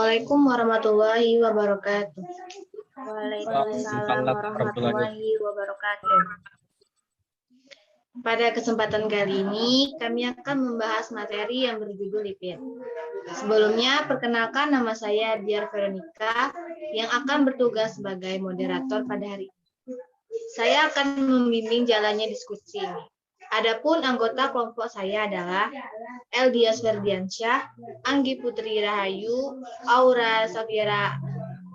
Assalamualaikum warahmatullahi wabarakatuh. Waalaikumsalam warahmatullahi wabarakatuh. Pada kesempatan kali ini, kami akan membahas materi yang berjudul lipid. Sebelumnya, perkenalkan nama saya Diar Veronica yang akan bertugas sebagai moderator pada hari ini. Saya akan membimbing jalannya diskusi ini. Adapun anggota kelompok saya adalah Eldias Ferdiansyah, Anggi Putri Rahayu, Aura Safira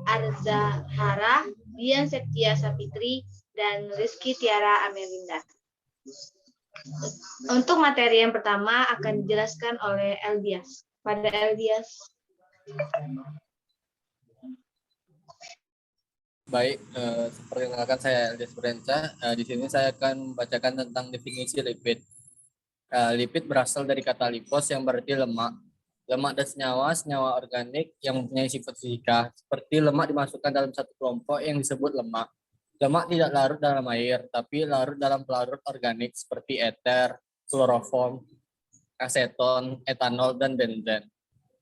Arzahara, Dian Septia Sapitri, dan Rizky Tiara Amelinda. Untuk materi yang pertama akan dijelaskan oleh Eldias. Pada Eldias. Baik, perkenalkan saya Eldias Ferdiansyah. Di sini saya akan membacakan tentang definisi lipid. Lipid berasal dari kata lipos yang berarti lemak. Lemak dan senyawa organik yang mempunyai sifat fisika. Seperti lemak dimasukkan dalam satu kelompok yang disebut lemak. Lemak tidak larut dalam air, tapi larut dalam pelarut organik seperti eter, kloroform, aseton, etanol, dan benzen.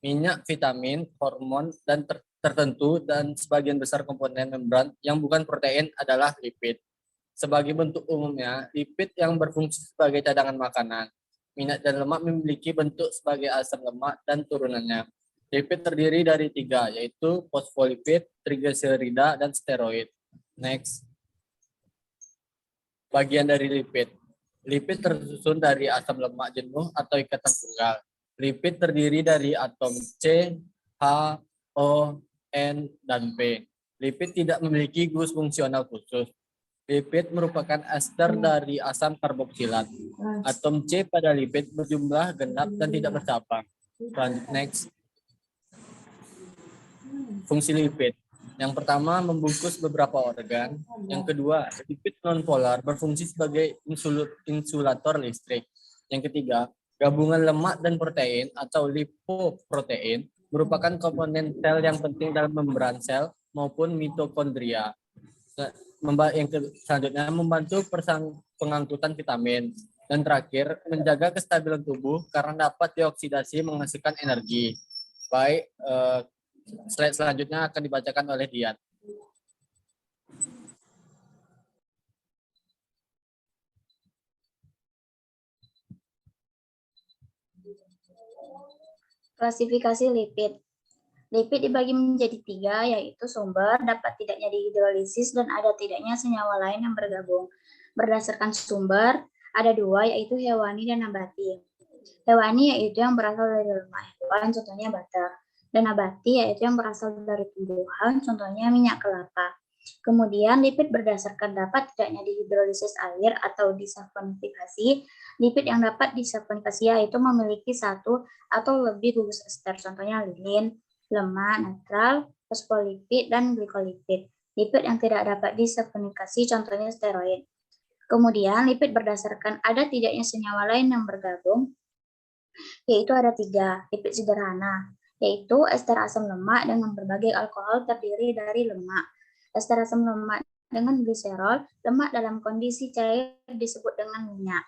Minyak, vitamin, hormon, dan tertentu, dan sebagian besar komponen membran yang bukan protein adalah lipid. Sebagai bentuk umumnya, lipid yang berfungsi sebagai cadangan makanan. Minyak dan lemak memiliki bentuk sebagai asam lemak dan turunannya. Lipid terdiri dari 3, yaitu fosfolipid, trigliserida, dan steroid. Next. Bagian dari lipid. Lipid tersusun dari asam lemak jenuh atau ikatan tunggal. Lipid terdiri dari atom C, H, O, N, dan P. Lipid tidak memiliki gus fungsional khusus. Lipid merupakan ester dari asam karboksilat. Atom C pada lipid berjumlah genap dan tidak bercabang. Next. Fungsi lipid. Yang pertama, membungkus beberapa organ. Yang kedua, lipid nonpolar berfungsi sebagai insulator listrik. Yang ketiga, gabungan lemak dan protein atau lipoprotein merupakan komponen sel yang penting dalam membran sel maupun mitokondria. Yang selanjutnya, membantu pengangkutan vitamin. Dan terakhir, menjaga kestabilan tubuh karena dapat dioksidasi menghasilkan energi. Baik, slide selanjutnya akan dibacakan oleh Dian. Klasifikasi lipid. Lipid dibagi menjadi 3, yaitu sumber, dapat tidaknya dihidrolisis, dan ada tidaknya senyawa lain yang bergabung. Berdasarkan sumber, ada 2, yaitu hewani dan nabati. Hewani yaitu yang berasal dari lemak hewan, contohnya butter. Dan nabati yaitu yang berasal dari tumbuhan, contohnya minyak kelapa. Kemudian lipid berdasarkan dapat tidaknya dihidrolisis air atau disaponifikasi. Lipid yang dapat disaponifikasi yaitu memiliki 1 atau lebih gugus ester, contohnya lilin, lemak, netral, fosfolipid, dan glikolipid. Lipid yang tidak dapat disaponifikasi contohnya steroid. Kemudian lipid berdasarkan ada tidaknya senyawa lain yang bergabung, yaitu ada 3 lipid sederhana, yaitu ester asam lemak dengan berbagai alkohol terdiri dari lemak. Ester asam lemak dengan gliserol, lemak dalam kondisi cair disebut dengan minyak.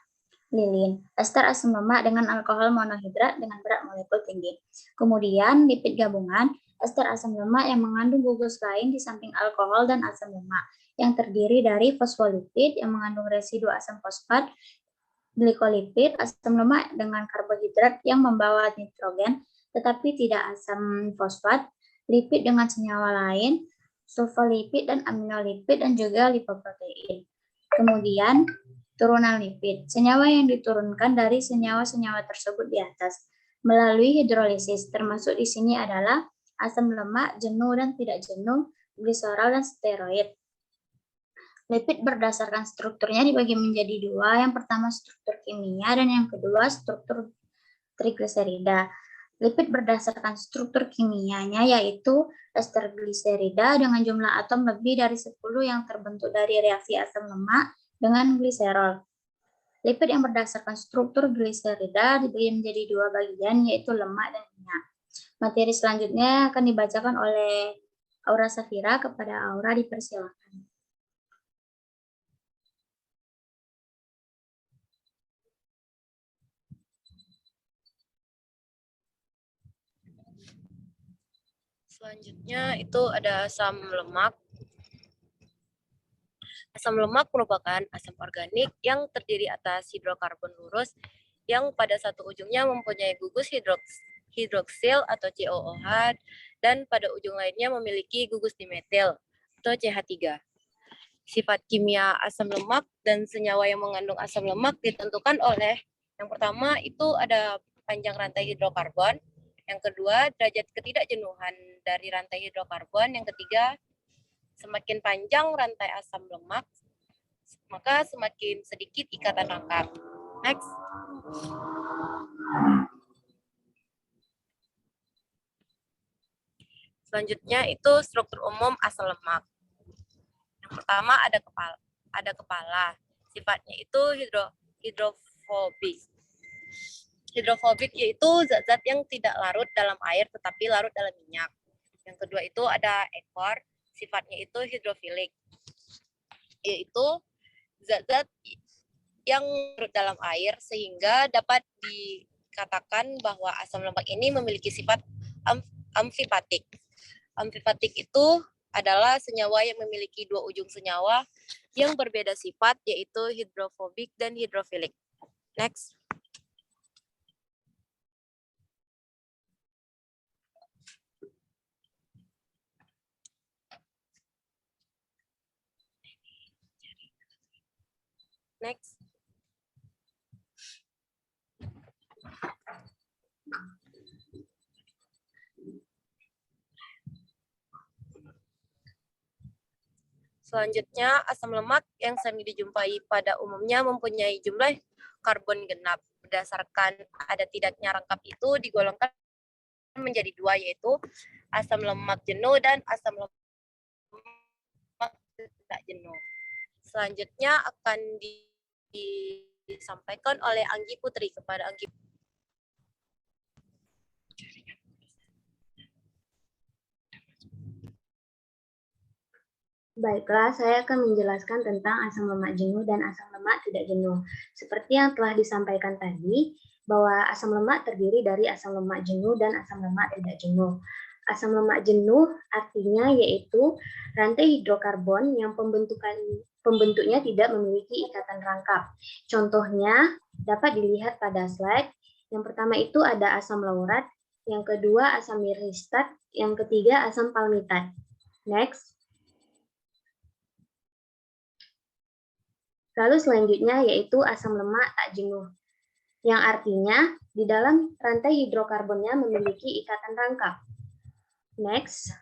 Lilin, ester asam lemak dengan alkohol monohidrat dengan berat molekul tinggi. Kemudian lipid gabungan, ester asam lemak yang mengandung gugus lain di samping alkohol dan asam lemak, yang terdiri dari fosfolipid yang mengandung residu asam fosfat, glikolipid, asam lemak dengan karbohidrat yang membawa nitrogen tetapi tidak asam fosfat, lipid dengan senyawa lain, sulfolipid dan aminolipid, dan juga lipoprotein. Kemudian turunan lipid, senyawa yang diturunkan dari senyawa-senyawa tersebut di atas melalui hidrolisis, termasuk di sini adalah asam lemak, jenuh dan tidak jenuh, gliserol, dan steroid. Lipid berdasarkan strukturnya dibagi menjadi 2, yang pertama struktur kimia dan yang kedua struktur trigliserida. Lipid berdasarkan struktur kimianya yaitu ester gliserida dengan jumlah atom lebih dari 10 yang terbentuk dari reaksi asam lemak dengan gliserol. Lipid yang berdasarkan struktur gliserida dibagi menjadi 2 bagian, yaitu lemak dan minyak. Materi selanjutnya akan dibacakan oleh Aura Safira. Kepada Aura dipersilakan. Selanjutnya itu ada asam lemak. Asam lemak merupakan asam organik yang terdiri atas hidrokarbon lurus yang pada satu ujungnya mempunyai gugus hidroksil atau COOH dan pada ujung lainnya memiliki gugus dimetil atau CH3. Sifat kimia asam lemak dan senyawa yang mengandung asam lemak ditentukan oleh yang pertama itu ada panjang rantai hidrokarbon, yang kedua derajat ketidakjenuhan dari rantai hidrokarbon, yang ketiga semakin panjang rantai asam lemak maka semakin sedikit ikatan rangkap. Next. Selanjutnya itu struktur umum asam lemak. Yang pertama ada kepala. Sifatnya itu hidrofobik. Hidrofobik yaitu zat-zat yang tidak larut dalam air tetapi larut dalam minyak. Yang kedua itu ada ekor. Sifatnya itu hidrofilik. Yaitu zat-zat yang larut dalam air sehingga dapat dikatakan bahwa asam lemak ini memiliki sifat amfipatik. Amfipatik itu adalah senyawa yang memiliki dua ujung senyawa yang berbeda sifat, yaitu hidrofobik dan hidrofilik. Next. Next. Selanjutnya, asam lemak yang sering dijumpai pada umumnya mempunyai jumlah karbon genap. Berdasarkan ada tidaknya rangkap itu digolongkan menjadi dua, yaitu asam lemak jenuh dan asam lemak tidak jenuh. Selanjutnya akan disampaikan oleh Anggi Putri kepada Anggi. Baiklah, saya akan menjelaskan tentang asam lemak jenuh dan asam lemak tidak jenuh. Seperti yang telah disampaikan tadi, bahwa asam lemak terdiri dari asam lemak jenuh dan asam lemak tidak jenuh. Asam lemak jenuh artinya yaitu rantai hidrokarbon yang pembentuknya tidak memiliki ikatan rangkap. Contohnya dapat dilihat pada slide. Yang pertama itu ada asam laurat, yang kedua asam miristat, yang ketiga asam palmitat. Next. Lalu selanjutnya yaitu asam lemak tak jenuh, yang artinya di dalam rantai hidrokarbonnya memiliki ikatan rangkap. Next.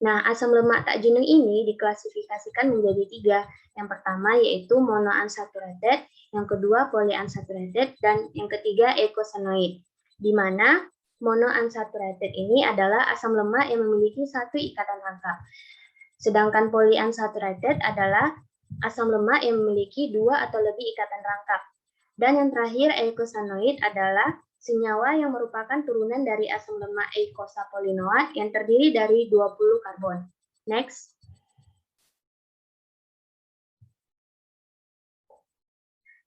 Nah, asam lemak tak jenuh ini diklasifikasikan menjadi tiga. Yang pertama yaitu monounsaturated, yang kedua polyunsaturated, dan yang ketiga eicosanoid. Di mana monounsaturated ini adalah asam lemak yang memiliki satu ikatan rangkap. Sedangkan polyunsaturated adalah asam lemak yang memiliki dua atau lebih ikatan rangkap. Dan yang terakhir, eicosanoid adalah senyawa yang merupakan turunan dari asam lemak eicosapolinoat yang terdiri dari 20 karbon. Next.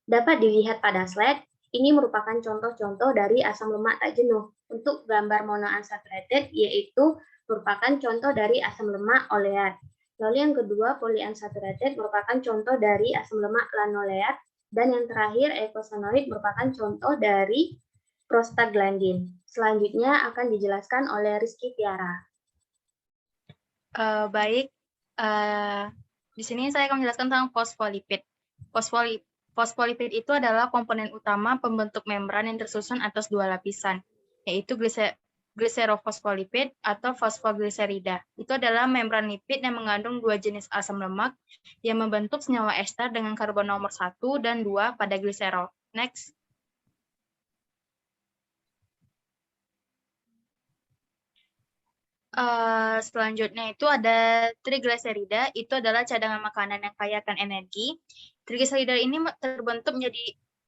Dapat dilihat pada slide, ini merupakan contoh-contoh dari asam lemak tak jenuh. Untuk gambar monounsaturated yaitu merupakan contoh dari asam lemak oleat. Lalu yang kedua, polyunsaturated merupakan contoh dari asam lemak lanoleat. Dan yang terakhir, eicosanoid merupakan contoh dari prostaglandin. Selanjutnya akan dijelaskan oleh Rizky Tiara. Baik, di sini saya akan menjelaskan tentang fosfolipid. Fosfolipid itu adalah komponen utama pembentuk membran yang tersusun atas dua lapisan, yaitu gliserofosfolipid atau fosfogliserida. Itu adalah membran lipid yang mengandung dua jenis asam lemak yang membentuk senyawa ester dengan karbon nomor 1 dan 2 pada gliserol. Next. Selanjutnya itu ada trigliserida, itu adalah cadangan makanan yang kaya akan energi. Trigliserida ini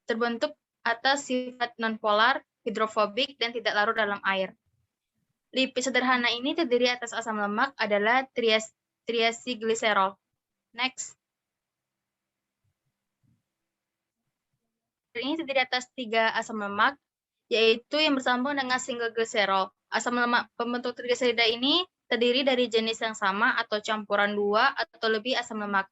terbentuk atas sifat nonpolar, hidrofobik, dan tidak larut dalam air. Lipid sederhana ini terdiri atas asam lemak adalah triacylglycerol. Next. Ini terdiri atas 3 asam lemak, yaitu yang bersambung dengan single glycerol. Asam lemak pembentuk trigliserida ini terdiri dari jenis yang sama atau campuran 2 atau lebih asam lemak.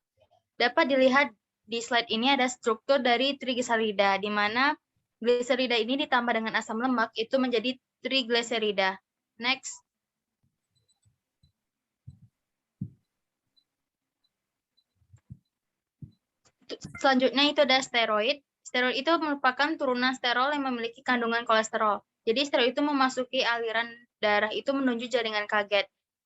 Dapat dilihat di slide ini ada struktur dari trigliserida, di mana gliserida ini ditambah dengan asam lemak itu menjadi trigliserida. Next. Selanjutnya itu ada steroid. Steroid itu merupakan turunan sterol yang memiliki kandungan kolesterol. Jadi steroid itu memasuki aliran darah itu menuju jaringan kaget.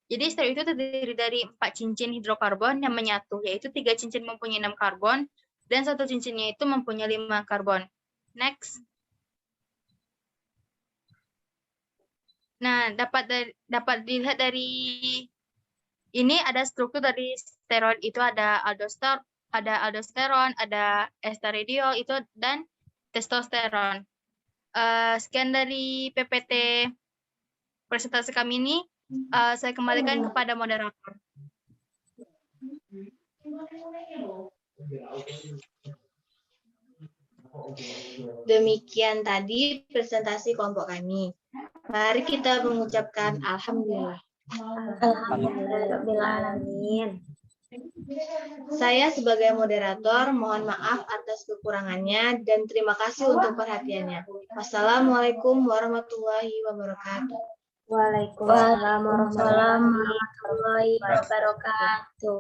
Jadi steroid itu terdiri dari 4 cincin hidrokarbon yang menyatu, yaitu 3 cincin mempunyai 6 karbon, dan 1 cincinnya itu mempunyai 5 karbon. Next. Nah, dapat dilihat dari ini ada struktur dari steroid itu ada aldosteron, ada estradiol itu dan testosteron. Sekian dari PPT presentasi kami ini. Saya kembalikan kepada moderator. Demikian tadi presentasi kelompok kami. Mari kita mengucapkan alhamdulillah. Alhamdulillahirrahmanirrahim. Saya sebagai moderator mohon maaf atas kekurangannya dan terima kasih untuk perhatiannya. Wassalamualaikum warahmatullahi wabarakatuh. Waalaikumsalam warahmatullahi wabarakatuh.